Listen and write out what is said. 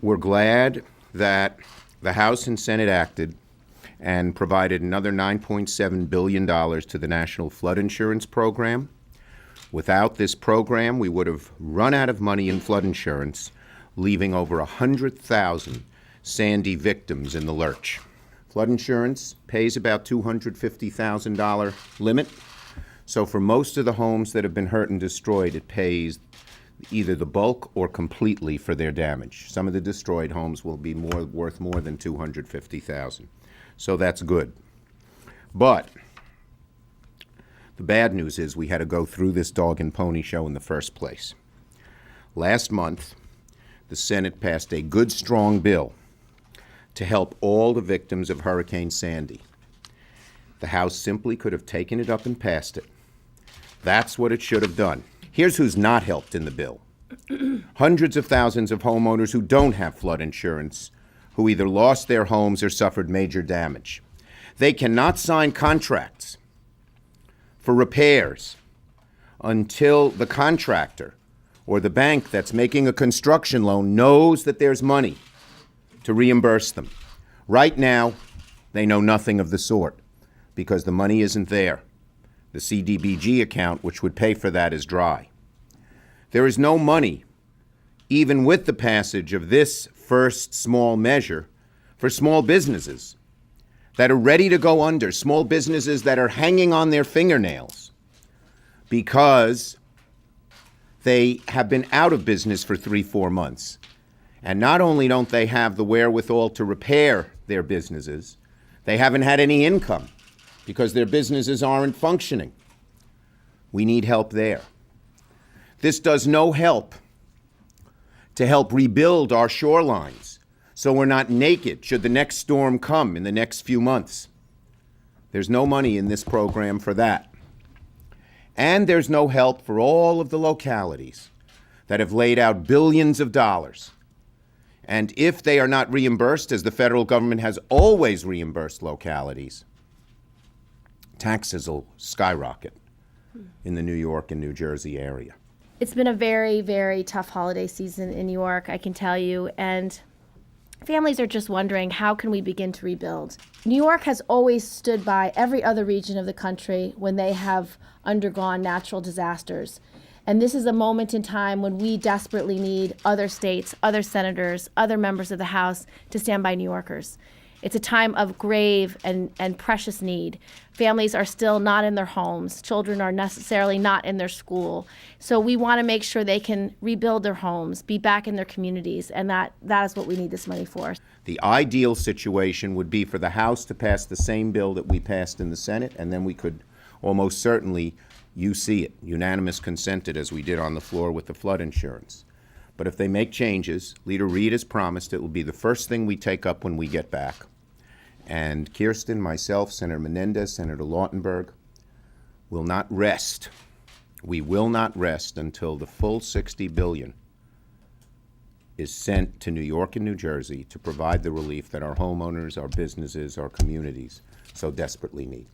We're glad that the House and Senate acted and provided another $9.7 billion to the National Flood Insurance Program. Without this program, we would have run out of money in flood insurance, leaving over 100,000 Sandy victims in the lurch. Flood insurance pays about $250,000 limit, so for most of the homes that have been hurt and destroyed, it pays either the bulk or completely for their damage. Some of the destroyed homes will be worth more than $250,000. So that's good. But the bad news is we had to go through this dog and pony show in the first place. Last month, the Senate passed a good, strong bill to help all the victims of Hurricane Sandy. The House simply could have taken it up and passed it. That's what it should have done. Here's who's not helped in the bill. Hundreds of thousands of homeowners who don't have flood insurance, who either lost their homes or suffered major damage. They cannot sign contracts for repairs until the contractor or the bank that's making a construction loan knows that there's money to reimburse them. Right now, they know nothing of the sort because the money isn't there. The CDBG account, which would pay for that, is dry. There is no money, even with the passage of this first small measure, for small businesses that are ready to go under, small businesses that are hanging on their fingernails because they have been out of business for 3-4 months. And not only don't they have the wherewithal to repair their businesses, they haven't had any income because their businesses aren't functioning. We need help there. This does no help to help rebuild our shorelines so we're not naked should the next storm come in the next few months. There's no money in this program for that. And there's no help for all of the localities that have laid out billions of dollars. And if they are not reimbursed, as the federal government has always reimbursed localities, taxes will skyrocket in the New York and New Jersey area. It's been a very, very tough holiday season in New York, I can tell you, and families are just wondering, how can we begin to rebuild? New York has always stood by every other region of the country when they have undergone natural disasters. And this is a moment in time when we desperately need other states, other senators, other members of the House to stand by New Yorkers. It's a time of grave and precious need. Families are still not in their homes. Children are necessarily not in their school. So we want to make sure they can rebuild their homes, be back in their communities, and that is what we need this money for. The ideal situation would be for the House to pass the same bill that we passed in the Senate, and then we could almost certainly, you see it, unanimous consented as we did on the floor with the flood insurance. But if they make changes, Leader Reid has promised it will be the first thing we take up when we get back. And Kirsten, myself, Senator Menendez, Senator Lautenberg will not rest. We will not rest until the full $60 billion is sent to New York and New Jersey to provide the relief that our homeowners, our businesses, our communities so desperately need.